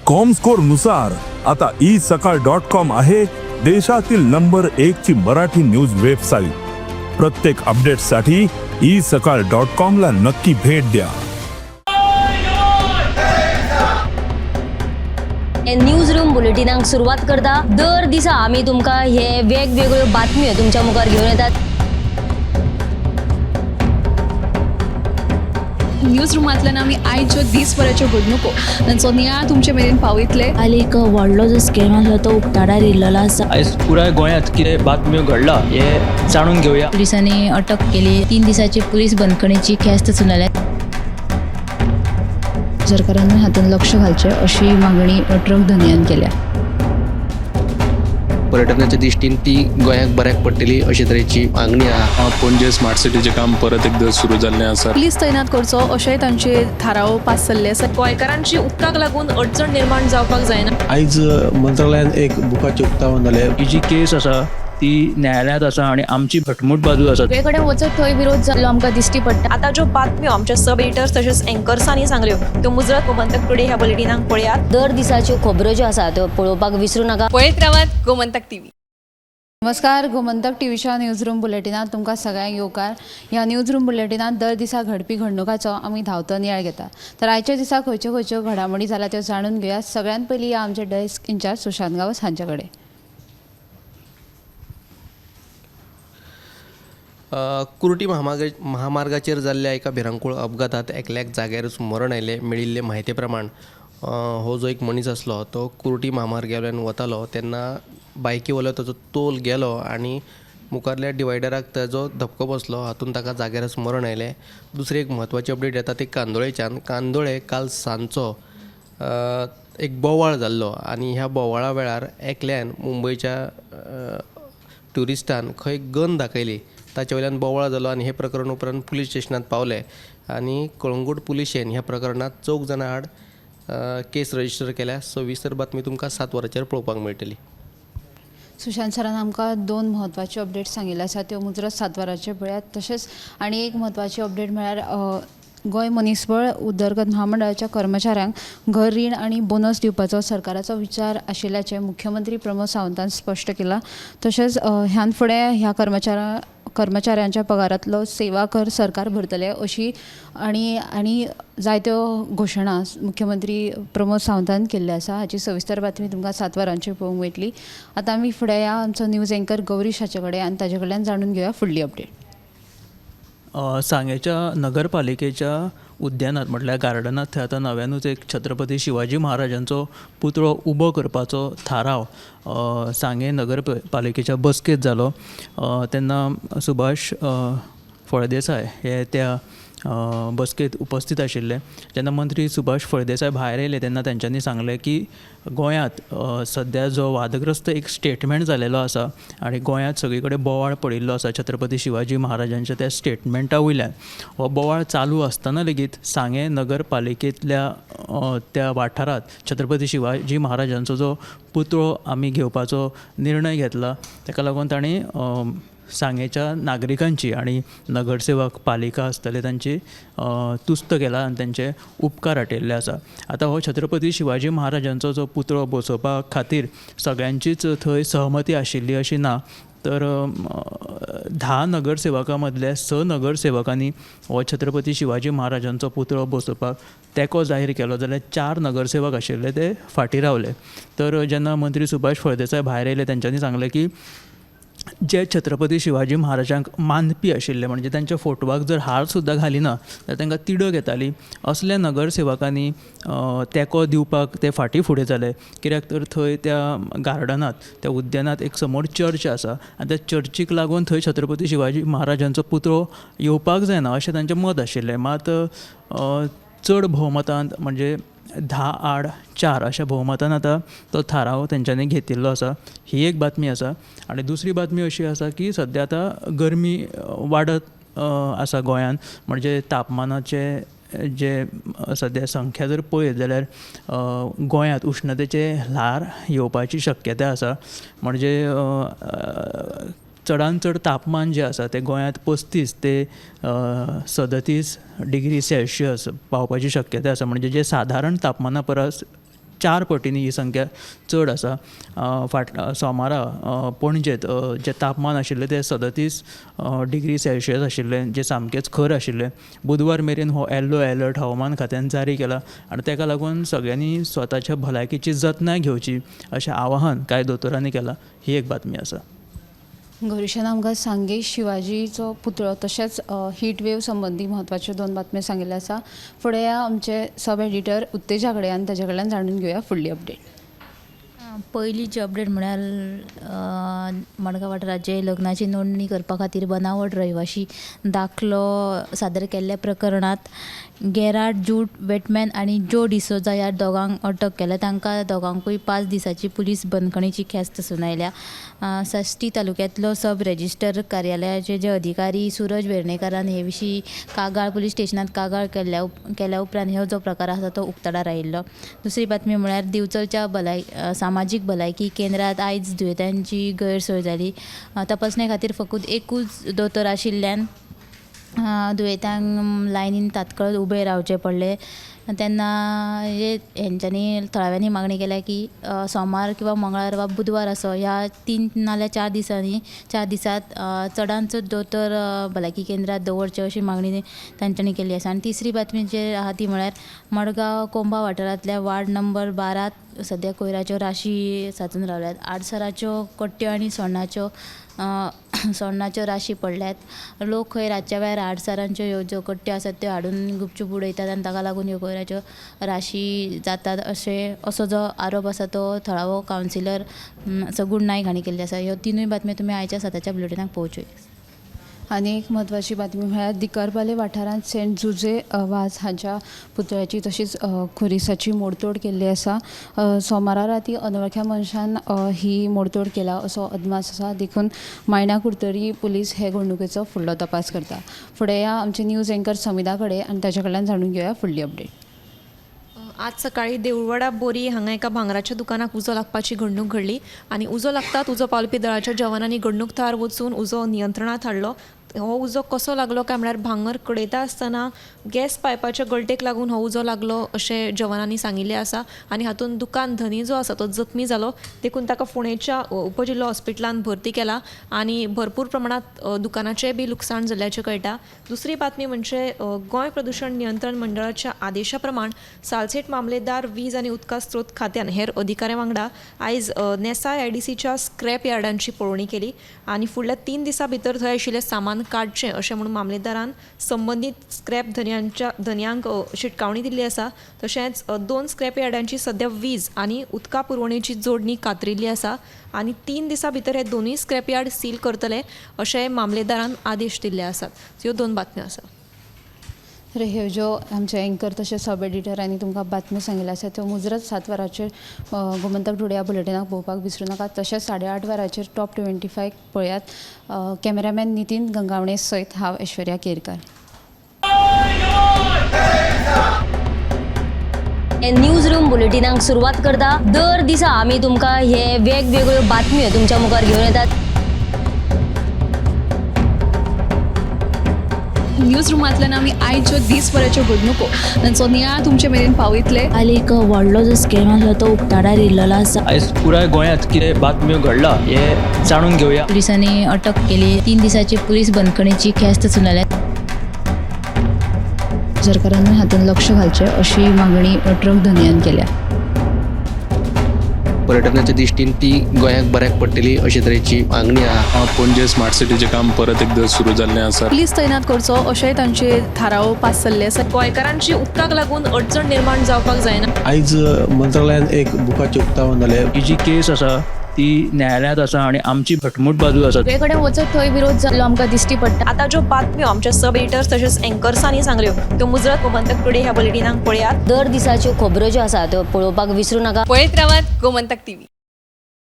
Comscore नुसार आता isakal.com आहे देशातील नंबर 1 ची मराठी न्यूज वेबसाईट। प्रत्येक अपडेटसाठी isakal.com ला नक्की भेट द्या। न्यूज रूम बुलेटिनाक सुरुवात करता। दर दिसा आम्ही तुमका हे वेगवेगळ्यो बातम्यो तुमच्या मुखार घेऊन येतात। न्यूज रूमांतल्यान आमी आयच्यो दिसभराच्यो घडणुको तांचो नियाळ तुमचे मेरेन पावयतले। हाली एक व्हडलो जो स्कॅम आसलो तो उक्ताडार येयल्लो आसा। आयज पुराय गोंयांत कितें बातम्यो घडला हे जाणून घेवया। पुलिसांनी अटक केली। 3 दिसाची पुलीस बंदखणीची ख्यास्त चलयल्या। सरकारान हातूंत लक्ष घालचें अशी मागणी ट्रक धन्यान केल्या। पर्यटनाच्या दृश्टीन ती गोंयाक बऱ्याक पडटली अशे तरेची मागणी आहा। पणजे स्मार्ट सिटीचें काम परत एकदा सुरू जाल्लें आसा। पुलीस तैनात करचो अशेंय तांचे थाराव पास जाल्ले आसा। गोंयकारांची उदकाक लागून अडचण निर्माण जावपाक जायना। आयज मंत्रालयान एक बुकाचें उक्तावण जालें। ही जी केस आसा ती न्यायालयांत आसा आणि आमची घटमूट बाजू आसा। सगळे कडेन वचत थंय विरोध जाल्लो आमकां दिश्टी पडटा। आता ज्यो बातम्यो आमच्या सब एडिटर्स तशेंच एंकर्सांनी सांगल्यो त्यो मुजरत गोमंतक टुडे ह्या बुलेटिनाक पळयात। दर दिसाच्यो खबरो ज्यो आसा त्यो पळोवपाक विसरू नका। पळयत रावात गोमंतक टीव्ही। नमस्कार, गोमंतक टीव्हीच्या न्यूज रूम बुलेटिनात तुमकां सगळ्यांक येवकार। ह्या न्यूज रूम बुलेटिनात दर दिसा घडपी घडणुकांचो आमी धांवतो नियाळ घेता। तर आयच्या दिसा खंयच्यो खंयच्यो घडामोडी जाल्या त्यो जाणून घेवया। सगळ्यांत पयलीं आमचे डेस्क इंचार्ज सुशांत गावस हांचे कडेन। कुर्टी महामार्गाचेर जाल्ल्या एका भिरांकूळ अपघातात एकल्याक जाग्यारूच मरण आयलें। मेळिल्ले म्हायती प्रमाण हो जो एक मनीस आसलो तो कुर्टी महामार्गावयल्यान वतालो तेन्ना बायकी वयलो ताचो तोल गेलो आनी मुखारल्या डिवायडराक ताजो धपको बसलो। हातूंत ताका जाग्यारच मरण आयलें। दुसरी एक म्हत्वाची अपडेट येता ती कांदोळेच्यान। कांदोळे काल सांजचो एक बोवाळ जाल्लो आनी ह्या बोवाळा वेळार एकल्यान मुंबयच्या ट्युरिस्टान खंय गन दाखयली। ताचे वयल्यान बोवाळ जालो आनी हे प्रकरण उपरांत पुलीस स्टेशनांत पावले आनी कळंगूट पुलिशेन ह्या प्रकरणांत 4 जाणां आड केस रजिस्टर केल्या। सविस्तर बातमी तुमकां 7 वरांचेर पळोवपाक मेळटली। सुशांत सरान आमकां 2 म्हत्वाच्यो अपडेट सांगिल्ल्यो आसा त्यो मुजरत 7 वरांचेर पळयात। तशेंच आनी एक म्हत्वाची अपडेट म्हळ्यार गोंय मनीसबळ उदरगत महामंडळाच्या कर्मचाऱ्यांक घर रीण आनी बोनस दिवपाचो सरकाराचो विचार आशिल्ल्याचें मुख्यमंत्री प्रमोद सावंतान स्पश्ट केलां। तशेंच ह्यान फुडें ह्या कर्मचाऱ्यांच्या पगारांतलो सेवा कर सरकार भरतले अशी आनी जायत्यो घोशणा मुख्यमंत्री प्रमोद सावंतान केल्ल्यो आसा। हाची सविस्तर बातमी तुमकां 7 वरांचेर पळोवंक मेळटली। आतां आमी फुडें या आमचो न्यूज एंकर गौरीश हाचे कडेन आनी ताजे कडल्यान जाणून घेवया फुडली अपडेट। सांगेच्या नगरपालिकेच्या उद्यानात म्हटल्यार गार्डनात थंय आतां नव्यानूच एक छत्रपती शिवाजी महाराजांचो पुतळो उबो करपाचो थाराव सांगे नगरपालिकेच्या बसकेंत जालो। तेन्ना सुभाष फळदेसाय हे त्या बसकेंत उपस्थित आशिल्ले। जेन्ना मंत्री सुभाष फळदेसाय भायर येयले तेन्ना तेंच्यांनी सांगलें की गोंयांत सद्या जो वादग्रस्त एक स्टेटमेंट जालेलो आसा आनी गोंयांत सगळे कडेन बोवाळ पडिल्लो आसा छत्रपती शिवाजी महाराजांच्या त्या स्टेटमेंटा वयल्यान हो बोवाळ चालू आसतना लेगीत सांगे नगरपालिकेंतल्या त्या वाठारांत छत्रपती शिवाजी महाराजांचो जो पुतळो आमी घेवपाचो निर्णय घेतला। ताका लागून तांणी सांगेच्या नागरिकांची आणि नगरसेवक पालिका आसतले तांची तुस्त केला आनी तांचे उपकार आटयल्ले आसा। आतां हो छत्रपती शिवाजी महाराजांचो जो पुतळो बसोवपा खातीर सगळ्यांचीच थंय सहमती आशिल्ली अशी ना। तर 10 नगरसेवकां मदले 6 नगरसेवकांनी हो छत्रपती शिवाजी महाराजांचो पुतळो बसोवपाक तेंको जाहीर केलो जाल्यार 4 नगरसेवक आशिल्ले ते फाटीं रावले। तर जेन्ना मंत्री सुभाष फळदेसाय भायर येयले तेंच्यांनी सांगलें की जे छत्रपती शिवाजी महाराजांक मानपी आशिल्ले म्हणजे तांच्या फोटवाक जर हार सुद्दां घालिना जाल्यार तांकां तिडक येताली असल्या नगरसेवकांनी तेंको दिवपाक ते फाटीं फुडें जाले। कित्याक तर थंय त्या गार्डनांत त्या उद्यानांत एक समोर चर्च आसा आनी त्या चर्चीक लागून थंय छत्रपती शिवाजी महाराजांचो पुतळो येवपाक जायना अशें तांचें मत आशिल्लें। मात चड भोवमतान म्हणजे 10 आड 4 अशा भोवमतान आतां तो थाराव तेंच्यांनी घेतिल्लो आसा। ही एक बातमी आसा। आनी दुसरी बातमी अशी आसा की सद्या आतां गरमी वाडत आसा गोंयांत म्हणजे तापमानाचे जे सद्या संख्या जर पळयत जाल्यार गोंयांत उश्णतेचे ल्हार येवपाची शक्यताय आसा। म्हणजे चडांत चड तापमान जे आसा ते गोंयांत 35 ते 37 डिग्री सेल्सियस पावपाची शक्यताय आसा। म्हणजे जे साधारण तापमाना परस 4 पटींनी ही संख्या चड आसा. सोमारा पणजेंत जे तापमान आशिल्लें तें 37 डिग्री सेल्सियस आशिल्लें, जें सामकेंच खर आशिल्लें. बुधवार मेरेन हो येल्लो अलर्ट हवामान खात्यान जारी केला आनी ताका लागून सगळ्यांनी स्वताच्या भलायकेची जतनाय घेवची अशें आवाहन कांय दोतोरांनी केलां. ही एक बातमी आसा. गौरीशान आमकां सांगे शिवाजीचो पुतळो तशेंच हीट वेव संबंदी म्हत्वाच्यो 2 बातम्यो सांगिल्ल्यो आसा. फुडें या आमचे सब एडिटर उत्तेजा कडेन आनी ताचे कडल्यान जाणून घेवया फुडली अपडेट. पयलींची अपडेट म्हळ्यार मडगांव वाठाराचे लग्नाची नोंदणी करपा खातीर बनावट रहिवाशी दाखलो सादर केल्ल्या प्रकरणात गेरार्ड जूड वेटमॅन आनी जो डिसोजा ह्या दोगांक अटक केल्या. तांकां दोगांकूय 5 दिसांची पुलीस बंदखणीची ख्यास्त सुनायल्या. साश्टी तालुक्यांतलो सब रेजिस्टर कार्यालयाचे जे अधिकारी सूरज वेर्णेकारान हे विशीं कागाळ पुलीस स्टेशनांत कागाळ केल्या उपरांत हो जो प्रकार आसा तो उक्ताडार आयिल्लो. दुसरी बातमी म्हळ्यार दिवचलच्या सामाजीक भलायकी केंद्रांत आयज दुयेंतांची गैरसोय जाली. तपासणे खातीर फकत एकूच दोतोर आशिल्ल्यान दुयेंतांक लायनीन तात्काळ उबे रावचे पडले. तेन्ना हेंच्यांनी थळाव्यांनी मागणी केल्या की सोमार किंवा मंगळार वा बुधवार असो ह्या 3 नाल्यार 4 दिसांत चडांत चड दोतोर भलायकी केंद्रांत दवरचे अशी मागणी तांच्यांनी केली आसा. आनी तिसरी बातमी जी आहा ती म्हळ्यार मडगांव कोंबा वाठारांतल्या वार्ड नंबर 12 सद्या कोयराच्यो राशी साचून रावल्यात. आडसराच्यो कट्ट्यो आनी सोण्णाच्यो राशी पडल्यात. लोक खंय रातच्या वेळार आडसरांच्यो ह्यो ज्यो कट्ट्यो आसात त्यो हाडून गुपचूप उडयतात आनी ताका लागून ह्यो कोयराच्यो राशी जातात असो जो आरोप आसा तो थळावो कावन्सिलर सगूण नायक हांणी केल्लो आसा. ह्यो 3 बातम्यो तुमी आयच्या 7च्या बुलेटिनाक पळोवच्यो. आनी एक म्हत्वाची बातमी म्हळ्यार दिकारपाले वाठारांत सेंट जुजे वाझ हांच्या पुतळ्याची तशीच खुरिसाची मोडतोड केल्ली आसा. सोमारा राती अनवळख्या मनशान ही मोडतोड केला असो अदमास आसा. देखून मायना कुर्तरी पुलीस हे घडणुकेचो फुडलो तपास करता. फुडें या आमचे न्यूज एंकर समिधा कडेन आनी ताचे कडल्यान जाणून घेवया फुडली अपडेट. आज सकाळी देऊळवाडा बोरी हांगा एका भांगराच्या दुकानाक उजो लागपाची घडणूक घडली आनी उजो लागतात उजो पावलपी दळाच्या जवानांनी घडणूक थळार वचून उजो नियंत्रणांत हाडलो. हो उजो कसो लागलो काय म्हळ्यार भांगर कडेता आसतना गॅस पायपाच्या गळटेक लागून हो उजो लागलो अशें जवानांनी सांगिल्लें आसा. आनी हातूंत दुकान धनी जो आसा तो जखमी जालो. देखून ताका फोंडेच्या उपजिल्लो हॉस्पिटलांत भरती केला आनी भरपूर प्रमाणांत दुकानाचें बी लुकसाण जाल्ल्याचें कळटा. दुसरी बातमी म्हणजे गोंय प्रदुशण नियंत्रण मंडळाच्या आदेशा प्रमाण सालसेट मामलेदार वीज आनी उदका स्त्रोत खात्यान हेर अधिकाऱ्यां वांगडा आयज नेसाय आयडीसीच्या स्क्रॅप यार्डांची पळोवणी केली आनी फुडल्या 3 दिसां भितर थंय आशिल्लें सामान काडचें अशें म्हणून मामलेदारान संबंदीत स्क्रॅप धन्यांक शिटकावणी दिल्ली आसा. तशेंच 2 स्क्रॅप यार्डांची सद्या वीज आनी उदका पुरवणेची जोडणी कातरिल्ली आसा आनी 3 दिसां भितर हे दोनूय स्क्रॅप यार्ड सील करतले अशें मामलेदारान आदेश दिल्ले आसात. ह्यो 2 बातम्यो आसा. ह्यो ज्यो आमचे एंकर तशें सब एडिटरांनी तुमकां बातम्यो सांगिल्ल्यो आसा त्यो मुजरत 7 वरांचेर गोमंतक टुडे ह्या बुलेटिनाक पळोवपाक विसरूं नाकात. तशेंच 8:30 वरांचेर टॉप 25 पळयात. कॅमेरामॅन नितीन गंगावणे सयत हांव ऐश्वर्या केरकार. न्यूज रूम बुलेटिनाक सुरवात करता. दर दिसा आमी तुमकां हे वेगवेगळ्यो बातम्यो तुमच्या मुखार घेवन येतात. न्यूज रुमांतल्यान आमी आयच्यो दिसभराच्यो घडणुको तांचो नियाळ तुमचे मेरेन पावयतले. आनी एक व्हडलो जो स्कॅम आसलो तो उक्ताडार येयल्लो आसा. आयज पुराय गोंयांत कितें बातम्यो घडला हे जाणून घेवया. पुलिसांनी अटक केली. 3 दिसांची पुलीस बंदखणीची ख्यास्त सुनायल्या. सरकारान हातूंत लक्ष घालचें अशी मागणी ट्रक धन्यान केल्या. पर्यटनाच्या दिश्टीन ती गोंयाक बऱ्याक पडटली अशे तरेची मागणी आहा. पणजे स्मार्ट सिटीचें काम परत एकदा सुरू जाल्लें आसा. पुलीस तैनात करचो अशेंय तांचे थाराव पास जाल्ले आसा. गोंयकारांची उदकाक लागून अडचण निर्माण जावपाक जायना. आयज मंत्रालयान एक बुकाचें उक्तावण जालें. ही जी केस आसा ती न्यायालयांत आसा आनी आमची घटमूट बाजू आसा. सगळे कडेन वचत थंय विरोध जाल्लो आमकां दिश्टी पडटा. आता ज्यो बातम्यो आमच्या सब एडिटर्स तशेंच एंकर्सांनी सांगल्यो त्यो मुजरत गोमंतक टुडे ह्या बुलेटिनाक पळयात. दर दिसाच्यो खबरो ज्यो आसा त्यो पळोवपाक विसरूं नाका. पळयत रावात गोमंतक टीव्ही.